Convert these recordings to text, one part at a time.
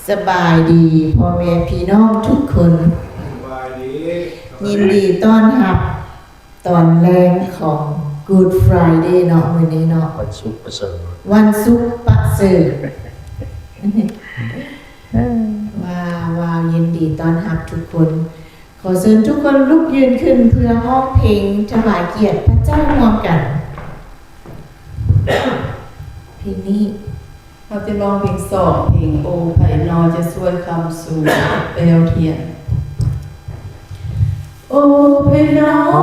สบายดีพ่อแม่พี่น้องทุกคนยินดีต้อนรับตอนแรกของ Good Friday เนาะมื้อนี้เนาะวันศุกร์ประเสริฐวันศุกร์ประเสริฐว้าวยินดีต้อนรับทุกคนขอเชิญทุกคนลุกยืนขึ้นเพื่อร้องเพลงถวายเกียรติพระเจ้าร่วมกันเพลงนี้เราจะร้องเพลงสองเพลงโอไผ่นอจะช่วยคำสู่เปลวเทียนโอไผ่นอ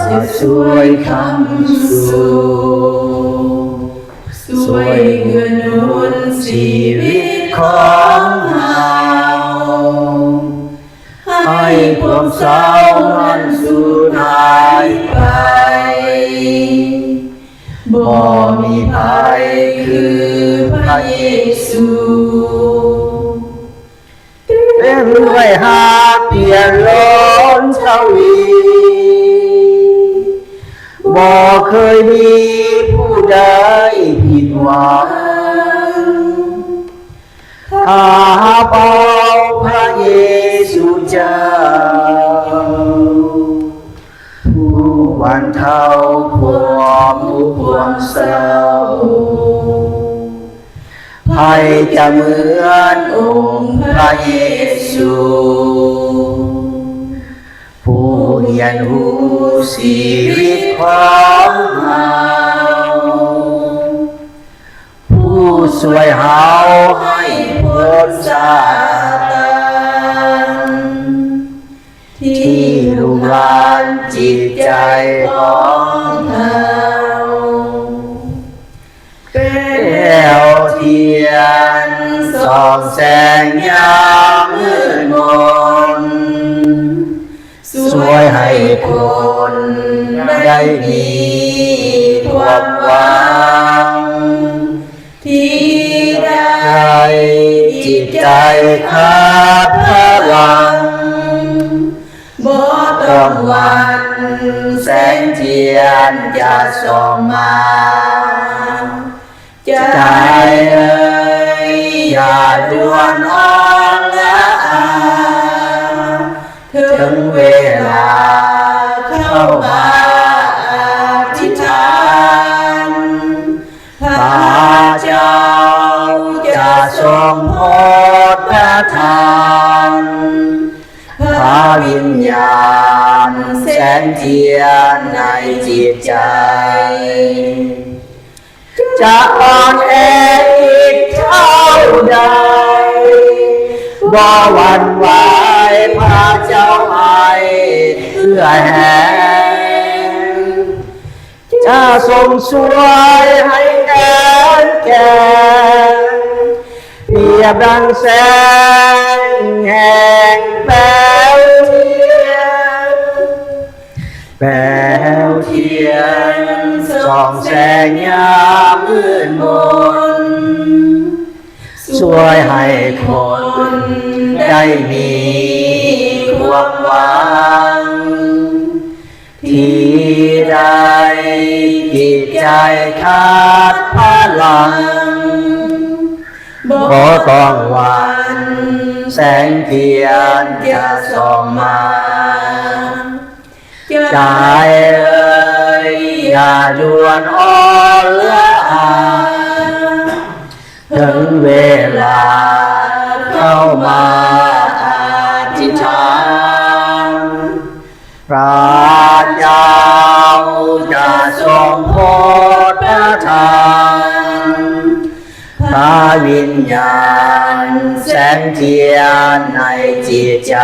จะช่วยคำสู่ช่วยเกื้อหนุนชีวิตของเราให้ความเศร้านั้นสูญหายไปบ่มีภัยคือพระเยซูเป็นด้วยหักเปลี่ยนล้นทวีบ่เคยมีผู้ใดผิดหวังข้าเฝ้าพระเยซูเจ้าผู้บรรเทาความทุกข์ความเศร้าภัยจะเหมือนองค์พระเยซูผู้เรียนรู้ชีวิตของเราผู้ช่วยเฮาให้พ้นจากตานที่ลุกลานจิตใจของเราแก้วเทียนส่องแสงยามมืดมนช่วยให้คนได้มีความหวังที่ได้จิตใจขาดพลังบ่ต้องหวั่นแสงเทียนจะส่องมาใจเอ่ยอย่าด่วนอ่อนละอาถึงเวลาเข้ามาอธิษฐานพระเจ้าจะทรงโปรดประทานพระวิญญาณแสงเทียนในจิตใจจะอ่อนแออีกเท่าใดบ่หวั่นไหวพระเจ้าให้เอื้อแห่งจะทรงช่วยให้แก่แก่เปรียบดังแสงแห่งแป้วเทียนแป้วเทียนส่องแสงยามมืดมนช่วยให้คนได้มีความหวังที่ได้จิตใจขาดพลังบ่ต้องหวั่นแสงเทียนจะส่องมาใจเอ่ยอย่าด่วนอ่อนละอาถึงเวลาเข้ามาอธิษฐานพระเจ้าจะทรงโปรดประทานพระวิญญาณแสงเทียนในจิตใจ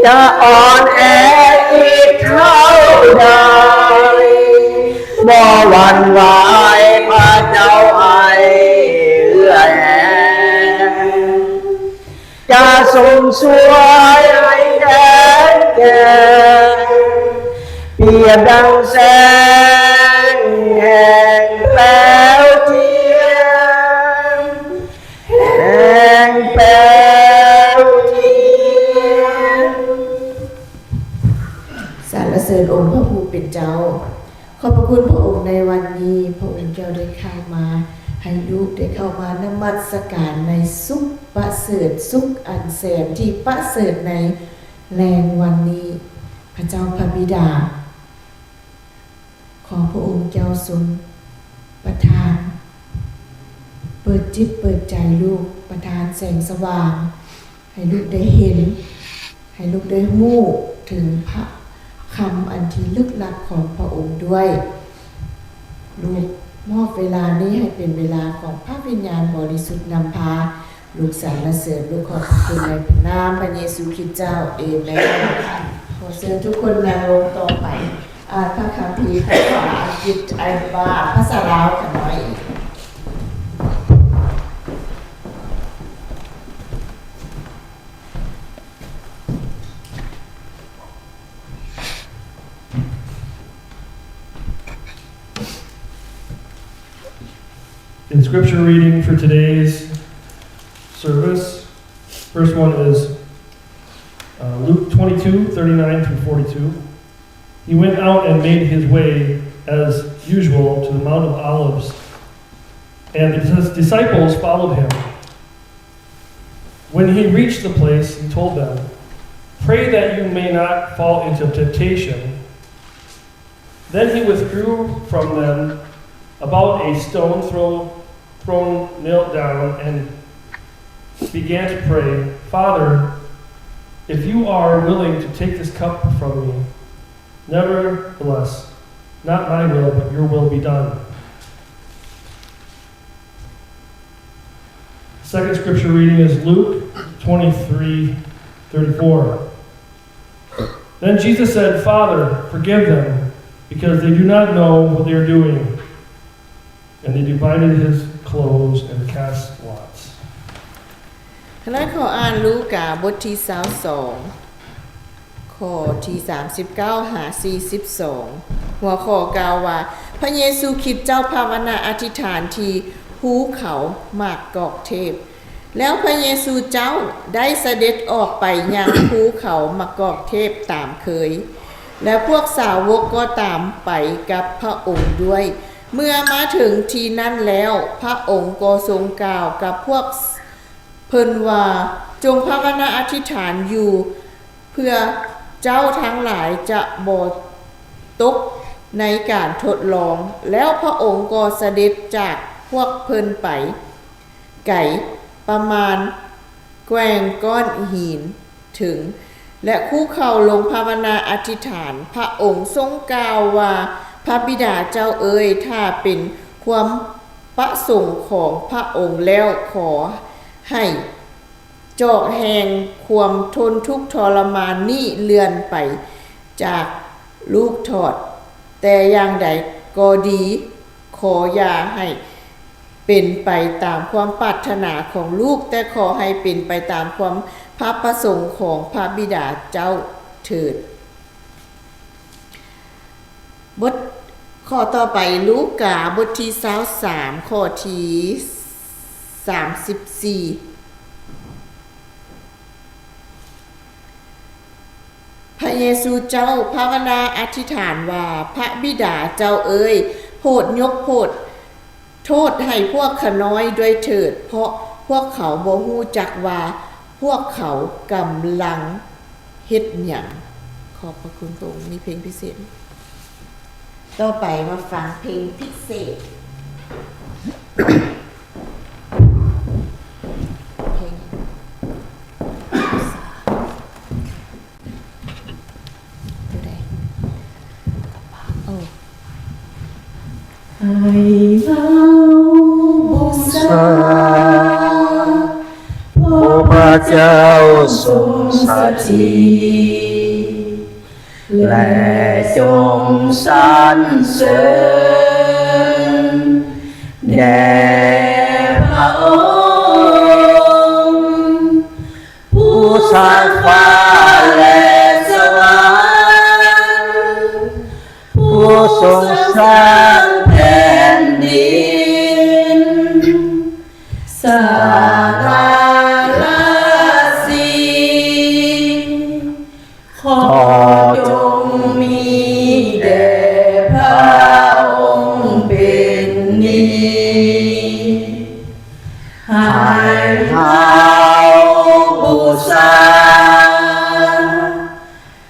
จะอ่อนแออีกเท่าใดบ่หวั่นไหวพระเจ้าให้เอื้อแห่จะทรงช่วยให้แก่เปรียบดังแสงแห่งแป้วเทียนแห่งแป้วเทียนสรรเสริญองค์พระผู้เป็นเจ้าขอบพระคุณพระองค์ในวันนี้พระองค์เจ้าได้เข้ามา ให้ลูกได้เข้ามานมัสการในสุขประเสริฐสุขอันแสนที่ประเสริฐในแรงวันนี้พระเจ้าพระบิดาขอพระองค์เจ้าทรงประทานเปิดจิตเปิดใจลูกประทานแสงสว่างให้ลูกได้เห็นให้ลูกได้รู้ถึงพระคำอันที่ลึกลับของพระองค์ด้วยลูกมอบเวลานี้ให้เป็นเวลาของพระวิญญาณบริสุทธิ์นำพาลูกสรรเสริญลูกขอบคุณในนามพระเยซูคริสต์เจ้าเอเมนขอเชิญทุกคนนั่งลงต่อไปอ่านพระคัมภีร์ภาษาอังกฤษไอ้บ้าภาษาลาวกันหน่อย In scripture reading for today's service, first one is Luke 22:39-42. He went out and made his way as usual to the Mount of Olives, and his disciples followed him. When he reached the place, he told them, "Pray that you may not fall into temptation." Then he withdrew from them about a stone thrown, knelt down, and began to pray, "Father, if you are willing to take this cup from me, nevertheless, not my will, but your will be done." Second scripture reading is Luke 23:34. Then Jesus said, "Father, forgive them, because they do not know what they are doing." And they divided his clothes and cast lots. คณะขออ่านลูกาบทที่22ข้อที่39หา42หัวข้อกล่าวว่าพระเยซูคริสต์เจ้าภาวนาอธิษฐานที่ภูเขาหมากกอกเทพแล้วพระเยซูเจ้าได้เสด็จออกไปยังภูเขาหมากกอกเทพตามเคยและพวกสาวกก็ตามไปกับพระองค์ด้วยเมื่อมาถึงที่นั่นแล้วพระองค์ก็ทรงกล่าวกับพวกเพิ่นว่าจงภาวนาอธิษฐานอยู่เพื่อเจ้าทั้งหลายจะบ่ตกในการทดลองแล้วพระองค์ก็เสด็จจากพวกเพิ่นไปไกลประมาณแกว่งก้อนหินถึงและคู่เข่าลงภาวนาอธิษฐานพระองค์ทรงกล่าวว่าพระบิดาเจ้าเอ๋ยถ้าเป็นความประสงค์ของพระองค์แล้วขอให้จอกแห่งความทนทุกข์ทรมานนี้เลื่อนไปจากลูกทอดแต่อย่างใดก็ดีขออย่าให้เป็นไปตามความปรารถนาของลูกแต่ขอให้เป็นไปตามความพระประสงค์ของพระบิดาเจ้าเถิดบทข้อต่อไปลูกาบทที่23ข้อที่34พระเยซูเจ้าภาวนาอธิษฐานว่าพระบิดาเจ้าเอ๋ยโปรดยกโทษให้พวกข้าน้อยด้วยเถิดเพราะพวกเขาบ่ฮู้จักว่าพวกเขากำลังเฮ็ดหยังขอบพระคุณพระองค์มีเพลงพิเศษต่อไปมาฟังเพลงพิเศษเพลงดูได้โอ้ให้เราบูชาพระเจ้าทรงสถิตและจงสรรเสริญแด่พระองค์ผู้สร้างฟ้าและสวรรค์ผู้ทรงสร้างแผ่นดินสร้างขอจงมีแด่พระองค์เป็นนิจ ให้เฮาบูชา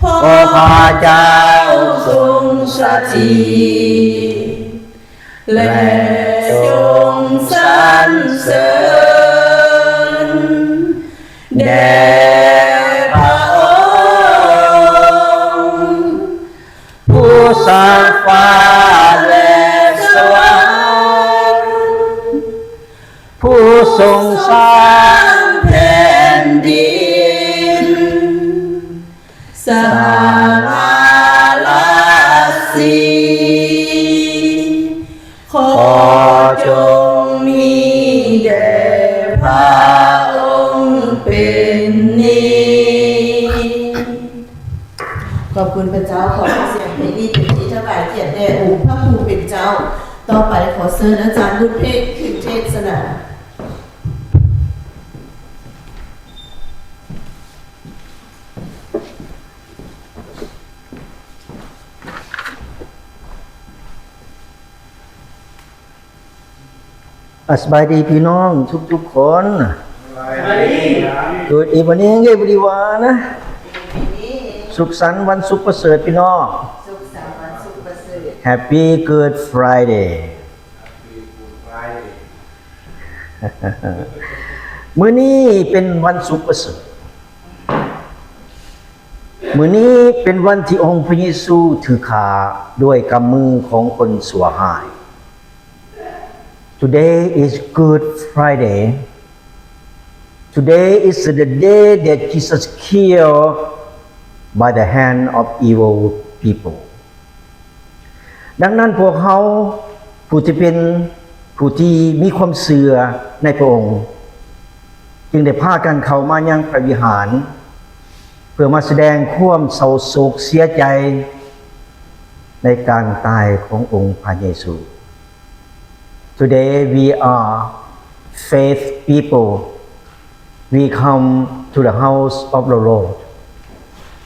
พระพาเจ้าทรงสถิตและจงสรรเสริญแด่พระองค์ผู้สร้างฟ้าและสวรรค์ผู้ทรงสร้างแผ่นดินสร้างอาลาสีขอจงมีแด่พระองค์เป็นนิจขอบคุณพระเจ้าขอเสียงเพลงนี้เป็นที่ถวายเกียรติแด่องค์พระผู้เป็นเจ้าต่อไปขอเชิญอาจารย์บุญเพชรขึ้นเทศนาสบายดีพี่น้องทุกๆคน Good evening everyone สุขสันต์วันศุกร์ประเสริฐพี่น้อง สุขสันต์วันศุกร์ประเสริฐ Happy Good Friday มื้อนี้เป็นวันศุกร์ประเสริฐมื้อนี้เป็นวันที่องค์พระเยซูถือขาด้วยกำมือของคนสัวหาย Today is Good Friday. Today is the day that Jesus killed by the hand of evil people. ดังนั้นพวกเขาผู้ที่เป็นผู้ที่มีความเชื่อในพระองค์จึงได้พากันเข้ามายังพระวิหารเพื่อมาแสดงความเศร้าโศกเสียใจในการตายขององค์พระเยซูToday we are faith people. We come to the house of the Lord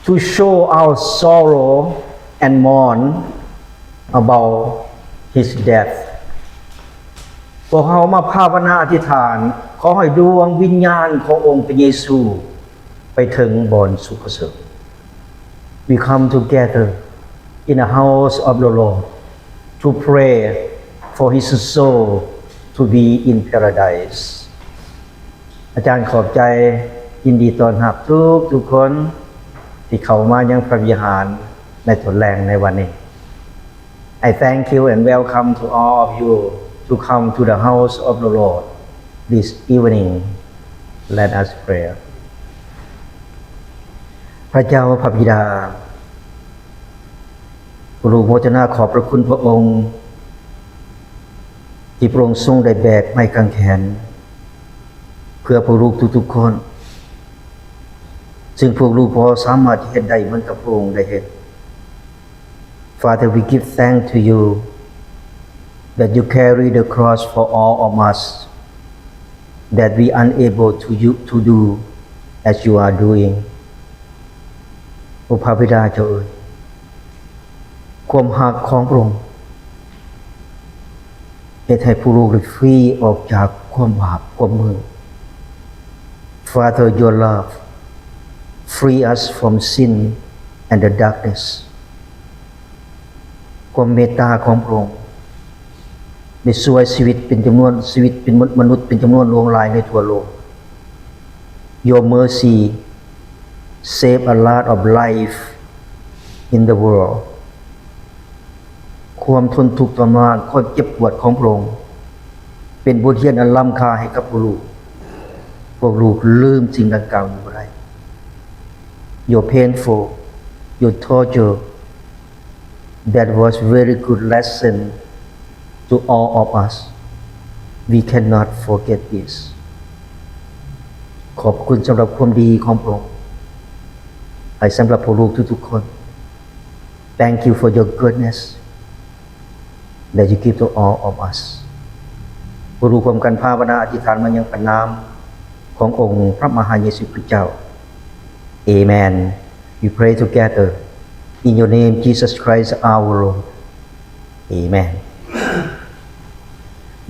to show our sorrow and mourn about His death. พวกเรามาภาวนาอธิษฐานขอให้ดวงวิญญาณขององค์พระเยซูไปถึงบอนสุขเสริฐ We come together in the house of the Lord to pray for his soul to be in paradise อาจารย์ขอบใจยินดีต้อนรับทุกคนที่เข้ามายังพระวิหารในตอนแรงในวันนี้ I thank you and welcome to all of you to come to the house of the Lord this evening. Let us pray. พระเจ้าพระบิดาพระลูกโมทนาขอบพระคุณพระองค์ที่พระองค์ทรงได้แบกไม้กางแขนเพื่อพวกลูกทุกๆคนซึ่งพวกลูกพอสามารถเฮ็ดได้เหมือนกับพระองค์ได้เฮ็ด Father, we give thanks to you that you carry the cross for all of us that we unable to do as you are doing โอ้พระบิดาเจ้าเอ๋ยความรักของพระองค์ให้ผู้ลูกได้ฟรีออกจากความบาปความมือ Father, your love free us from sin and the darkness ความเมตตาของพระองค์ได้ช่วยชีวิตเป็นจำนวนชีวิตเป็นมนุษย์เป็นจำนวนล่วงหลายในทั่วโลก Your mercy save a lot of life in the worldความทนทุกข์ทรมานความเจ็บปวดของพระองค์เป็นบทเรียนอันล้ำค่าให้กับพวกลูกลืมสิ่งดังกล่าวอยู่บ่ได้ Your painful your torture that was very good lesson to all of us we cannot forget this ขอบคุณสำหรับความดีของพระองค์ให้สำหรับพวกลูกทุกๆคน Thank you for your goodness that you give to all of us ผู้รู้ความกันภาวนาอธิษฐานมายังพระนามขององค์พระมหาเยซูคริสต์เจ้า Amen We pray together in your name Jesus Christ our Lord Amen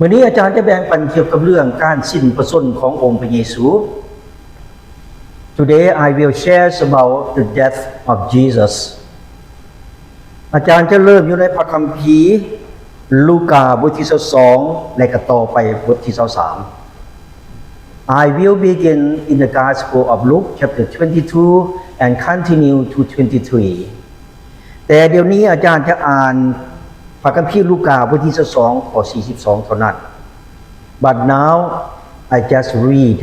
วันนี้อาจารย์จะแบ่งปันเกี่ยวกับเรื่องการสิ้นพระชนม์ขององค์พระเยซู Today I will share about the death of Jesus อาจารย์จะเริ่มอยู่ในพระคัมภีร์ลูกาบทที่22และก็ต่อไปบทที่23 I will begin in the Gospel of Luke chapter 22 and continue to 23 แต่เดี๋ยวนี้อาจารย์จะอ่านพระคัมภีร์ลูกาบทที่22ข้อ42เท่านั้น But now I just read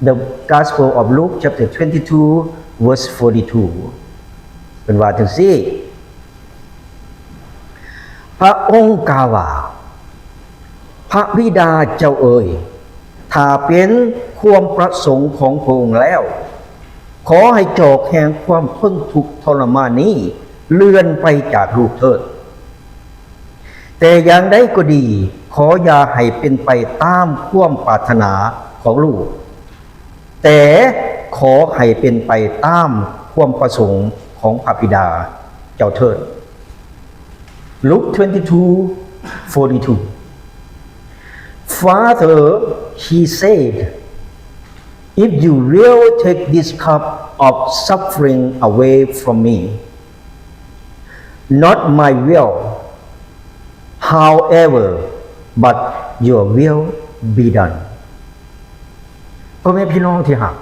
the Gospel of Luke chapter 22 verse 42 เป็นว่าจังซี่พระองค์กล่าวว่าพระบิดาเจ้าเอ๋ยถ้าเป็นความประสงค์ของพระองค์แล้วขอให้จอกแห่งความทนทุกข์ทรมานนี้เลื่อนไปจากลูกเถิดแต่อย่างใดก็ดีขออย่าให้เป็นไปตามความปรารถนาของลูกแต่ขอให้เป็นไปตามความประสงค์ของพระบิดาเจ้าเถิด Luke 22:42 Father, he said, if you will take this cup of suffering away from me, not my will, however, but your will be done. พ่อแม่พี่น้องที่รัก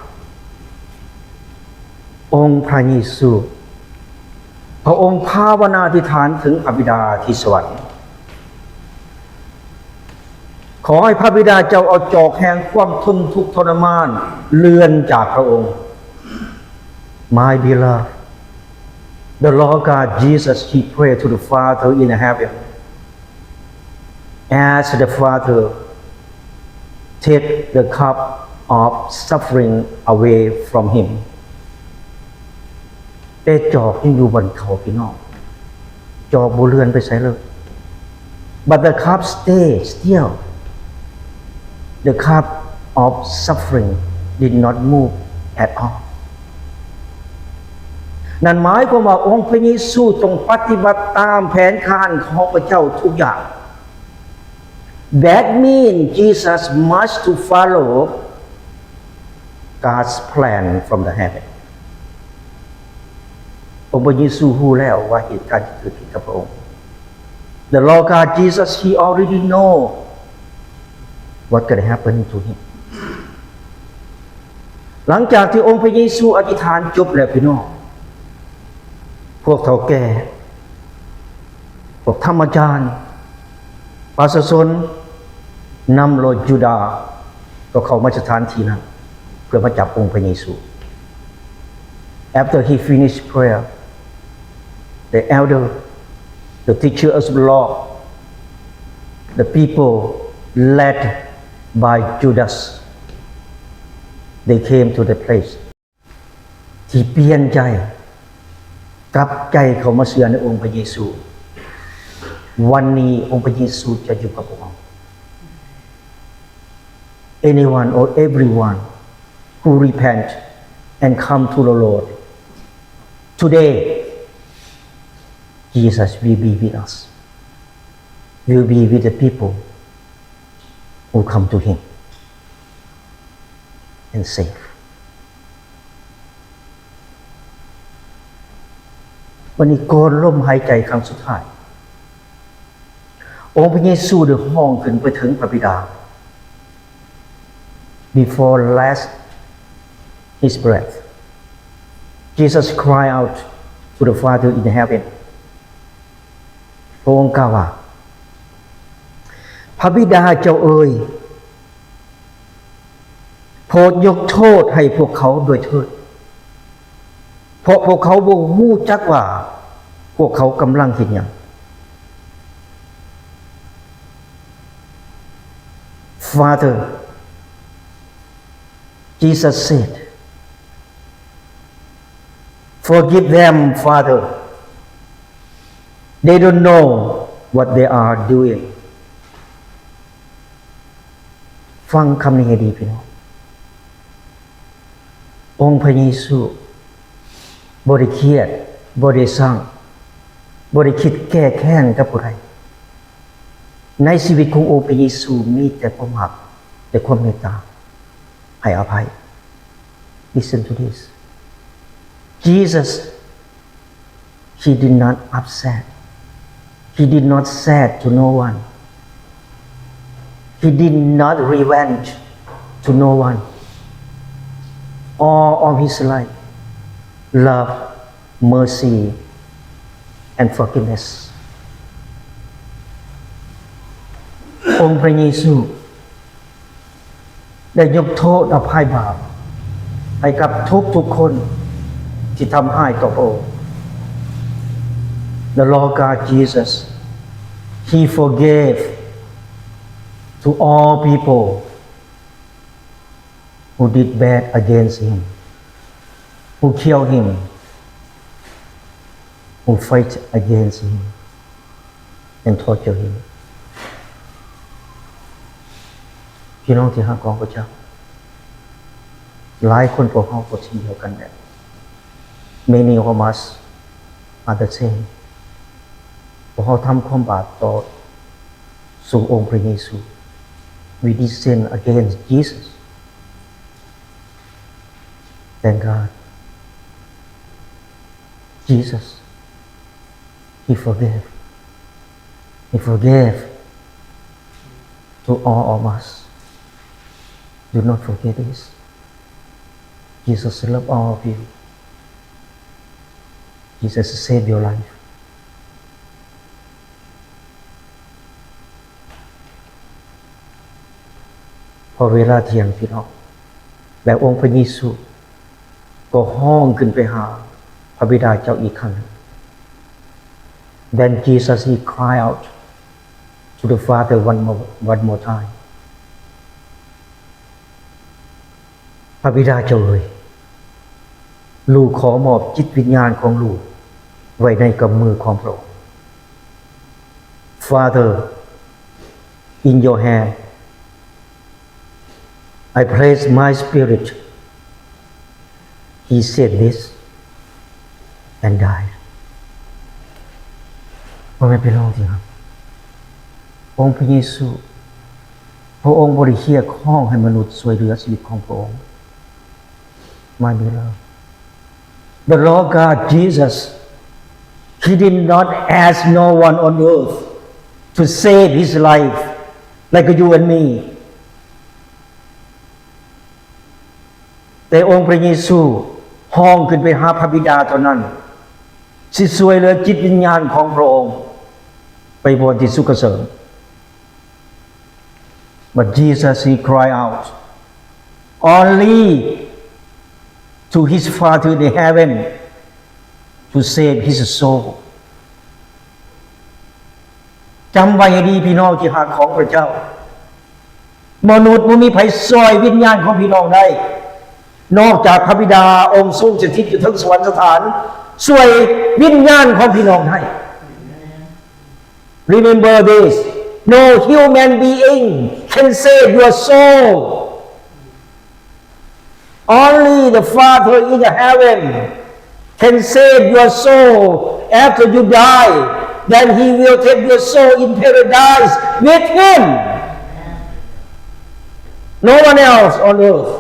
องค์พระเยซูพระองค์ภาวนาอธิษฐานถึงพระบิดาที่สวรรค์ขอให้พระบิดาเจ้าเอาจอกแห่งความทนทุกข์ทรมานเลื่อนจากพระองค์ My beloved, the Lord God Jesus, he prayed to the Father in heaven. As the Father take the cup of suffering away from him. แต่จอกยังอยู่บนเขาพี่น้องจอกบ่เลื่อนไปไสเลย But the cup stay still.The cup of suffering did not move at all นั่นหมายความว่าองค์พระเยซูต้องปฏิบัติตามแผนการของพระเจ้าทุกอย่าง That means Jesus must to follow God's plan from the heaven องค์พระเยซูรู้แล้วว่าเหตุการณ์ที่เกิดขึ้นกับพระองค์ The Lord God Jesus, he already know.What can happen to him หลังจากที่องค์พระเยซูอธิษฐานจบแล้วพี่น้องพวกเฒ่าแก่พวกธรรมจารย์ประชาชนนำโลยูดาห์ก็เข้ามาสถานที่นั้นเพื่อมาจับองค์พระเยซู After he finished prayer the elder the teacher of the law the people led by Judas they came to the place ที่เปลี่ยนใจกลับใจเขามาเชื่อในองค์พระเยซูวันนี้องค์พระเยซูจะอยู่กับพวกเรา anyone or everyone who repent and come to the Lord today Jesus will be with us will be with the people who come to him and save วันนี้ก่อนลมหายใจครั้งสุดท้ายองค์พระเยซูได้ห้องขึ้นไปถึงพระบิดา before last his breath Jesus cried out to the Father in heaven พระองค์กล่าวว่าพระบิดาเจ้าเอ๋ยโปรดยกโทษให้พวกเขาด้วยเถิดเพราะพวกเขาบ่รู้จักว่าพวกเขากำลังเฮ็ดหยัง Father Jesus said Forgive them Father They don't know what they are doingฟังคำนี้ให้ดีพี่น้ององค์พระเยซูบ่ได้เครียดบ่ได้สร้างบ่ได้คิดแก้แค้นกับผู้ใด ในชีวิตขององค์พระเยซูมีแต่ความรักและความเมตตาให้อภัย Listen to this Jesus he did not upset he did not sad to no one he did not revenge to no one all of his life love mercy and forgiveness องค์พระเยซูได้ยกโทษอภัยบาปให้กับทุกคนที่ทำให้ต่อพระองค์ The Lord God Jesus He forgave to all people who did bad against Him who killed Him who fight against Him and torture Him พี่น้องที่รักของพระเจ้าหลายคนพวกเขาก็เช่นเดียวกันแหละ Many of us are the same พวกเขาทำความบาปต่อสู่องค์พระเยซู We did sin against Jesus Thank God Jesus He forgave He forgave to all of us Do not forget this. Jesus loves all of you. Jesus saved your life. พอเวลาเที่ยงพี่น้องและองค์พระเยซูก็ห้องขึ้นไปหาพระบิดาเจ้าอีกครั้ง Then Jesus he cried out to the Father one more time.พระบิดาเจ้าเอ๋ยลูกขอมอบจิตวิญญาณของลูกไว้ในกำมือของพระองค์ Father in your hand I place my spirit He said this and died พ่อแม่พี่น้องที่รักองค์พระเยซูพระองค์บ่ได้เรียกร้องให้มนุษย์ช่วยเหลือชีวิตของพระองค์My beloved, the Lord God Jesus, He did not ask no one on earth to save His life like you and me. แต่องค์พระเยซูห้องขึ้นไปหาพระบิดาเท่านั้นสิช่วยเหลือจิตวิญญาณของพระองค์ไปบนที่สุขเสริญ But Jesus He cried out only to His Father in heaven to save His soul จำไว้ให้ดีพี่น้องที่รักของพระเจ้ามนุษย์บ่มีไผช่วยวิญญาณของพี่น้องได้นอกจากพระบิดาองค์ทรงสถิตอยู่ทั้งสวรรคสถานช่วยวิญญาณของพี่น้องได้ Remember this no human being can save your soul.Only the Father in heaven can save your soul after you die. Then He will take your soul in paradise with Him. No one else on earth.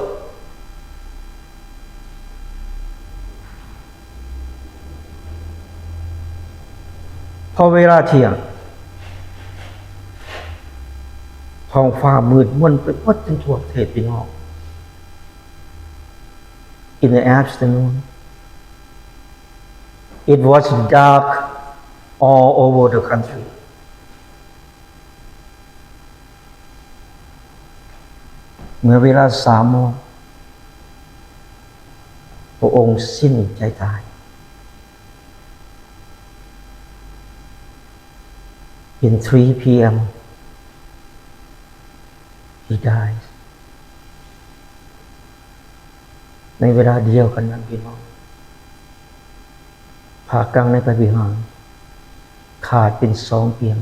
พอเวลาเที่ยงท้องฟ้ามืดมนไปหมดทั้งทั่วประเทศพี่น้อง In the afternoon, it was dark all over the country. เมื่อเวลา3 โมงพระองค์สิ้นใจตาย In 3 p.m. He died. ในเวลาเดียวกันนั้นพี่น้องผ่ากลางในพระวิหารขาดเป็น2 เตียง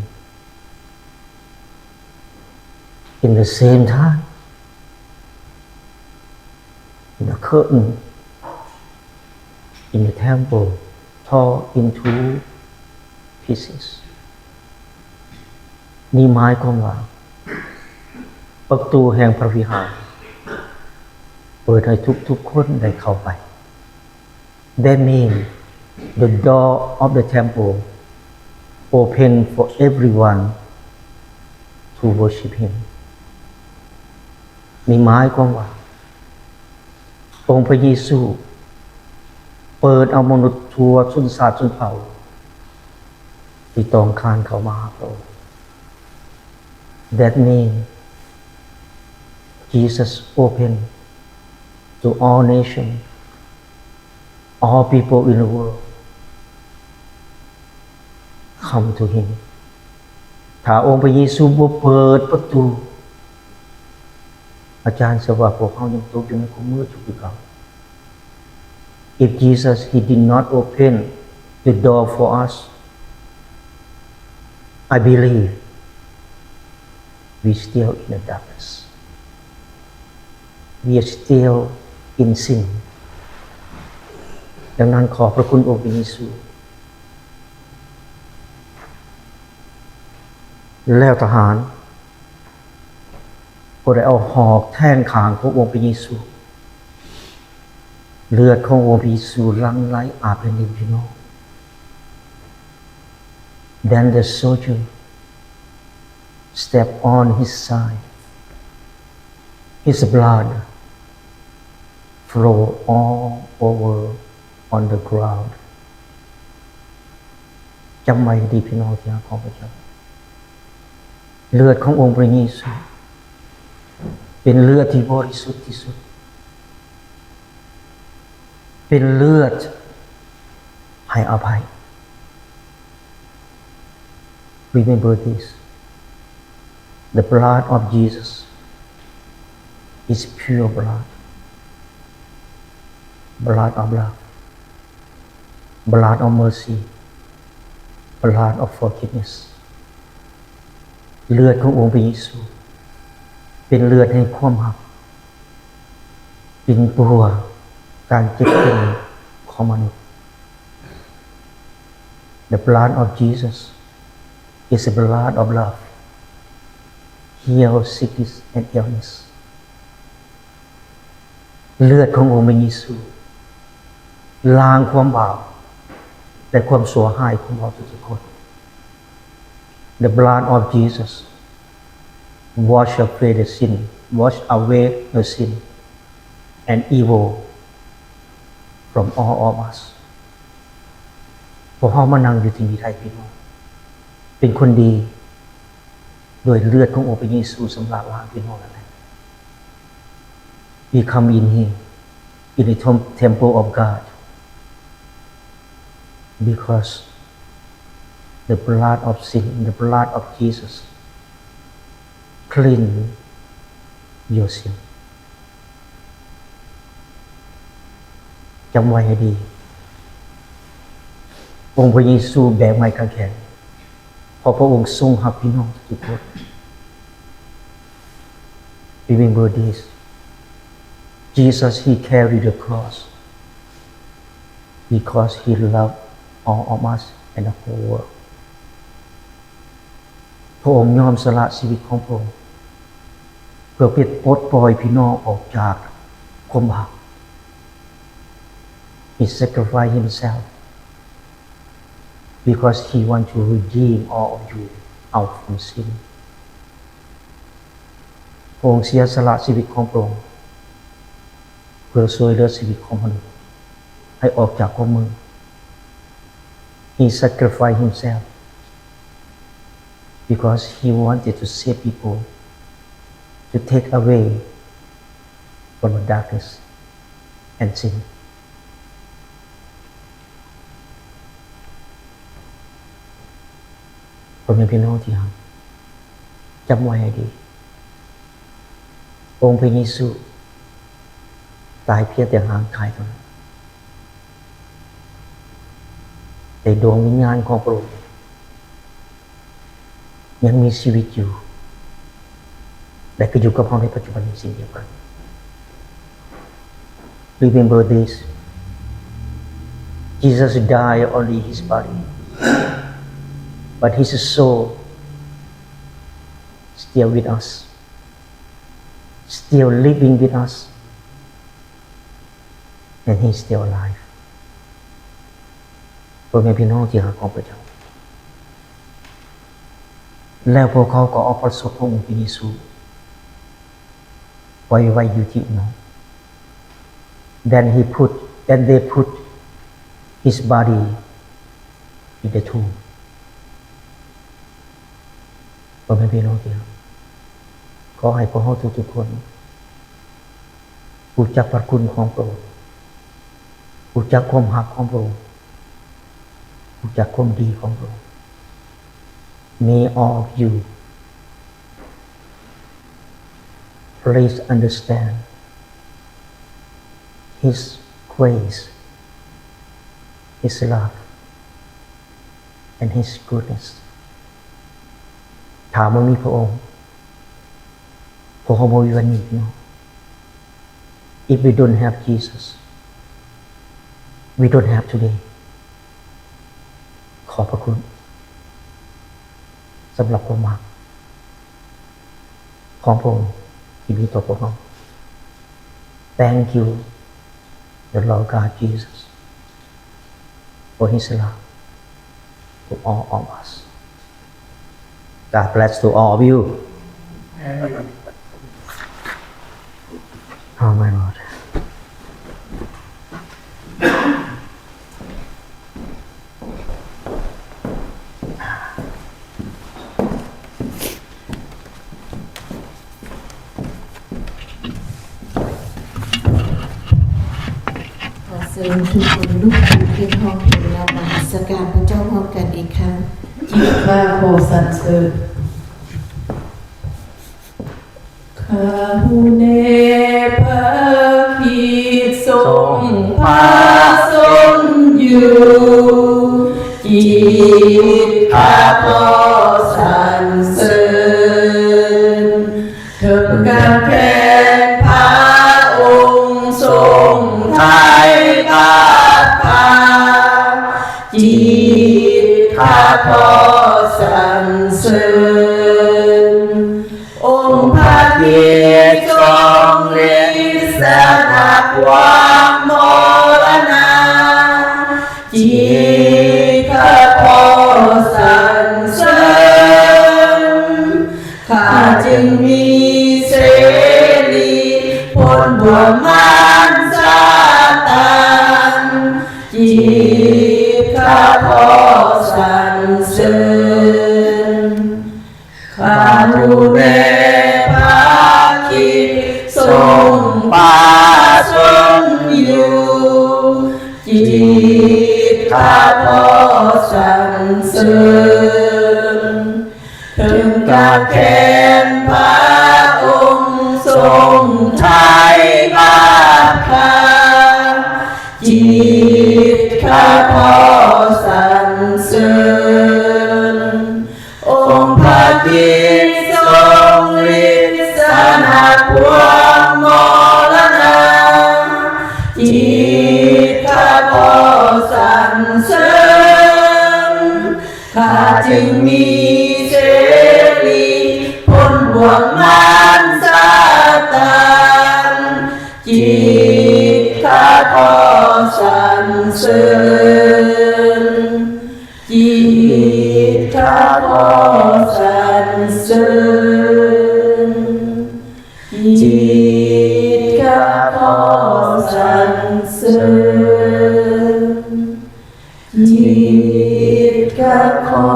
In the same time the curtain in the temple tore into pieces นี่หมายความว่าประตูแห่งพระวิหารเปิดให้ทุกๆคนได้เข้าไป That means the door of the temple open for everyone to worship him นี่หมายความว่าองค์พระเยซูเปิดเอามนุษย์ทั่วชนชาติชนเผ่าที่ต้องการเข้ามาหาพระองค์ That means Jesus open to all nations all people in the world come to him ถ้าองค์พระเยซูบ่เปิดประตูอาจารย์สว่าพวกเขายังตกอยู่ในความมืดอยู่คือเก่า If Jesus he did not open the door for us I believe we still in the darkness we are still in sin ดังนั้นขอพระคุณองค์พระเยซูแล้วทหารก็ได้เอาหอกแท่งขางขององค์พระเยซูเลือดขององค์พระเยซูหลั่งไหลอาบแผ่นดินพี่น้อง Then the soldier step on his side his blood flow all over on the ground จำไว้ดีพี่น้องที่รักของพระเจ้าเลือดขององค์พระเยซูเป็นเลือดที่บริสุทธิ์ที่สุดเป็นเลือดให้อภัย Remember this the blood of Jesus is pure blood blood of love blood of mercy blood of forgiveness เลือดขององค์พระเยซูเป็นเลือดแห่งความรักเป็นตัวการเจ็บเป็นของมนุษย์ The blood of Jesus is the blood of love heal sickness and illness เลือดขององค์พระเยซูล้างความบาปและความชั่วร้ายของเราทุกคน The blood of Jesus wash away the sin wash away the sin and evil from all of us พวกเรามานั่งอยู่ที่นี่ได้พี่น้องเป็นคนดีโดยเลือดขององค์พระเยซูสำระล้างพี่น้องนั่นแหละ We come in here in the temple of God because the blood of sin the blood of Jesus clean your sin จำไว้ให้ดีองค์พระเยซูแบกไม้กางเขนเพราะพระองค์ทรงรักพี่น้องทุกคน Remember this Jesus he carried the cross because he loved all of us and the whole world พระองค์ยอมสละชีวิตของพระองค์เพื่อปลดปล่อยพี่น้องออกจากความบาป He sacrificed himself because he wants to redeem all of you out from sin พระองค์เสียสละชีวิตของพระองค์เพื่อช่วยเหลือชีวิตของมนุษย์ให้ออกจากความมืด He sacrificed himself because he wanted to save people to take away from the darkness and sin ผมเป็นพี่น้องที่รักจำไว้ให้ดีองค์พระเยซูตายเพียงแต่หางกายเท่านั้นแต่ดวงวิญญาณของพระองค์ยังมีชีวิตอยู่และก็อยู่กับเราในปัจจุบันนี้สิ่งเดียวกัน Remember this Jesus died only his body but his soul still with us, still living with us, and He's still alive พ่อแม่พี่น้องที่รักของพระเจ้าแล้วพวกเขาก็เอาประสบพระองค์พระเยซูไว้อยู่ที่น้อง then they put his body in the tomb พ่อแม่พี่น้องที่รักขอให้พวกเราทุกๆคนรู้จักพระคุณของพระองค์รู้จักความรักของพระองค์รู้จักความดีของพระองค์ May all of you please understand His grace, His love, and His goodness. ถ้าไม่มีพระองค์พวกเราไม่มีวันนี้พี่น้อง If we don't have Jesus, we don't have today. ขอบพระคุณสำหรับความรักของพระองค์ที่มีต่อพวกเรา Thank you, the Lord God Jesus, for His love to all of us. God bless to all of you. Oh my Lord. เชิญทุกคนลุกขึ้นขึ้นห้องเพลงแล้วนมัสการพระเจ้าพร้อมกันอีกครั้ง จิตข้าขอสรรเสริญข้าผู้เนพระคิดทรงพาทรงอยู่จิตข้าขอสรรเสริญถึงการแผ่นพระองค์ทรงไทยบาปาจิตข้าขอสรรเสริญองค์พระคิดทรงฤทธิ์สนับความมรณะจิตข้าขอสรรเสริญข้าจึงมีเสรีพ้นบ่วงมารซาตานจิตข้าขอสรรเสริญข้าผู้แด่พระคิดทรงปาทรงอยู่จิตข้าขอสรรเสริญถึงการแค้นพระองค์ทรงไทยบาปคาจิตข้าขอสรรเสริญองค์พระคิดทรงฤทธิ์สนับความมรณะจิตข้าขอสรรเสริญข้าจึงมีเสรีพ้นบ่วงมารซาตานจิตข้าขอสรรเสริญจิตข้าขอสรรเสริญจิตข้าขอสรรเสริญจิตข้าขอ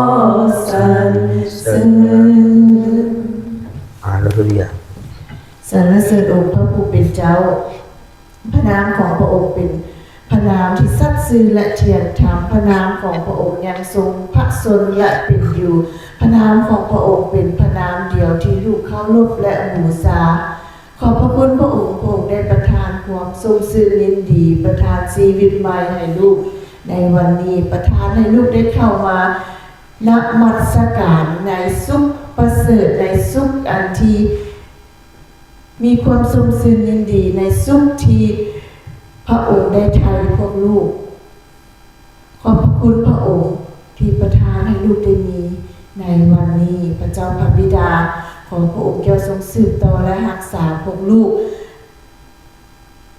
สรรเสริญ Hallelujah. สรรเสริญองค์พระผู้เป็นเจ้าพระนามของพระองค์เป็นพระนามที่สัตย์ซื่อและเที่ยงธรรมพระนามของพระองค์ยังทรงพระชนและเป็นอยู่พระนามของพระองค์เป็นพระนามเดียวที่ลูกเคารพและบูชาขอบพระคุณพระองค์ได้ประทานความทรงซื่อยินดีประทานชีวิตใหม่ให้ลูกในวันนี้ประทานให้ลูกได้เข้ามานับมัสการในสุขประเสริฐในสุขอันที่มีความทรงซื่อยินดีในสุขที่พระองค์ได้ไถ่พวกลูกขอบคุณพระองค์ที่ประทานให้ลูกได้มีในวันนี้พระเจ้าพระบิดา ขอพระองค์เจ้าทรงสืบต่อและรักษาพวกลูก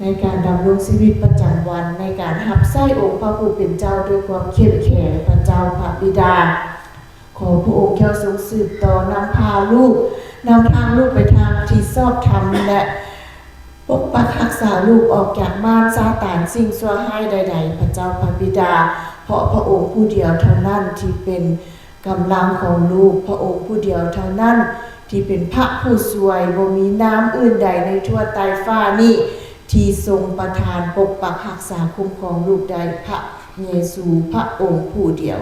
ในการดำรงชีวิตประจำวันในการรับใช้องค์พระผู้เป็นเจ้าด้วยความเข้มแข็งพระเจ้าพระบิดาขอพระองค์เจ้าทรงสืบต่อนำพาลูกนำทางลูกไปทางที่ชอบธรรมและปกปักรักษาลูกออกจากมารซาตานสิ่งชั่วร้ายใดๆพระเจ้าพระบิดาเพราะพระองค์ผู้เดียวเท่านั้นที่เป็นกำลังของลูกพระองค์ผู้เดียวเท่านั้นที่เป็นพระผู้ช่วยบ่มีน้ำอื่นใดในทั่วใต้ฟ้านี้ที่ทรงประทานปกปักรักษาคุ้มครองลูกได้พระเยซูพระองค์ผู้เดียว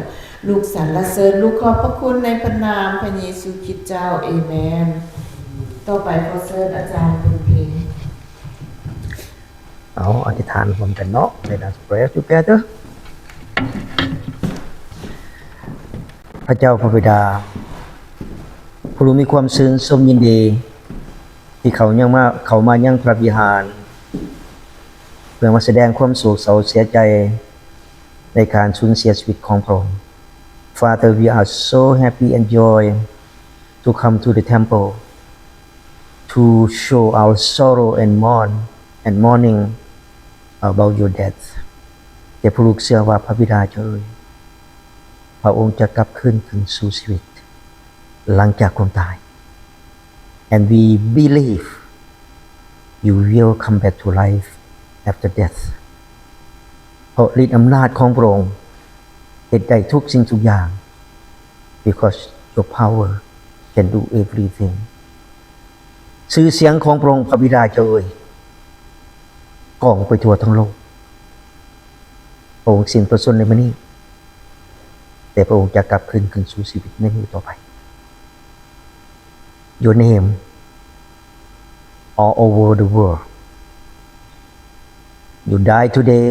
ลูกสรรเสริญลูกขอบพระคุณในพระนามพระเยซูคริสต์เจ้าเอเมนต่อไปขอเชิญอาจารย์เป็นเพลงเอาอธิษฐานพร้อมกันเนาะ Let us pray together พระเจ้าพระบิดาผู้มีความชื่นชมยินดีที่เขามายังพระวิหารเพื่อมาแสดงความโศกเศร้าเสียใจในการสูญเสียชีวิตของพระองค์ Father, we are so happy and joy to come to the temple to show our sorrow and mourning about your death แต่ผู้ลูกเชื่อว่าพระบิดาเจ้าพระองค์จะกลับคืนสู่ชีวิตหลังจากความตาย and we believe you will come back to life after death เพราะฤทธิ์อำนาจของพระองค์เหตุได้ทุกสิ่งทุกอย่าง because your power can do everything ชื่อเสียงของพระองค์พระบิดาเจ้าก้องไปทั่วทั้งโลกพระองค์สิ้นพระชนม์ในมื้อนี้แต่พระองค์จะกลับคืนสู่ชีวิตในมื้อต่อไป Your name all over the world You die today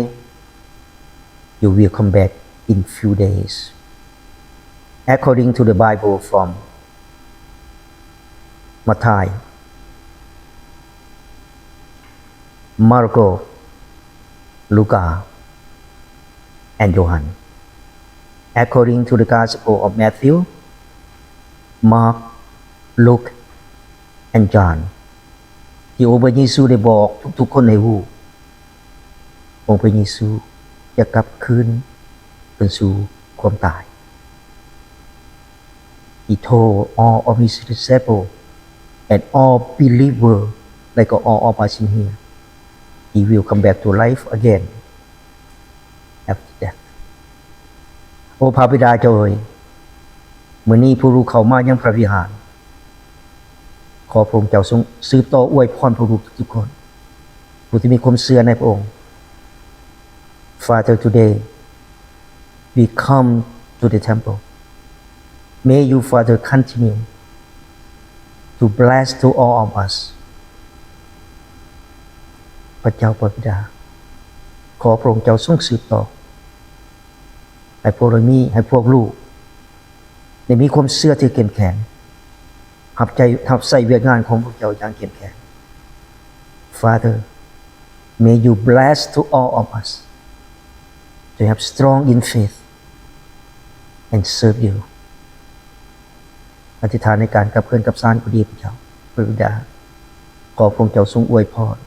You will come back in few days According to the Bible from Matthew Marco Luca and John According to the Gospel of Matthew Mark Luke and John ที่องค์พระเยซูได้บอกทุกๆคนให้รู้องค์พระเยซูจะกลับคืนสู่ความตาย He told all of his disciples and all believers like all of us in here He will come back to life again after death โอ้พระบิดาเจ้าเอ๋ยมื้อนี้ผู้ลูกเข้ามายังพระวิหารขอพระองค์เจ้าทรงสืบต่ออวยพรผู้ลูกทุกคนผู้ที่มีความเชื่อในพระองค์ Father today we come to the temple may you Father continue to bless to all of us พระเจ้าพระบิดาขอพระองค์เจ้าทรงสืบต่อให้พวกเราให้พวกลูกได้มีความเชื่อที่เข้มแข็งรับใส่เวียกงานของพวกเจ้าอย่างเข้มแข็ง Father may you bless to all of us to have strong in faith and serve you อธิษฐานในการกับเพื่อนกับสารก็ดีพระเจ้าพระบิดาขอพระองค์เจ้าทรงอวยพร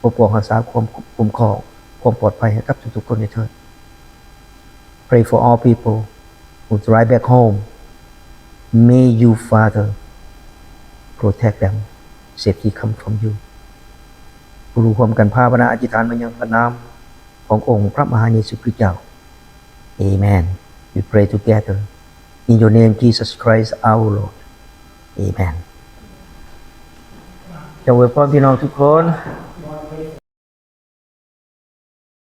ปกป้องรักษาความคุ้มครองความปลอดภัยให้กับทุกๆคนในเถิด Pray for all people who drive back home may you Father protect them safety come from you ผู้รู้ความกันภาวนาอธิษฐานมายังพระนามขององค์พระมหาเยซูคริสต์เจ้า Amen We pray together in your name Jesus Christ our Lord Amen จงอวยพรพี่น้องทุกคน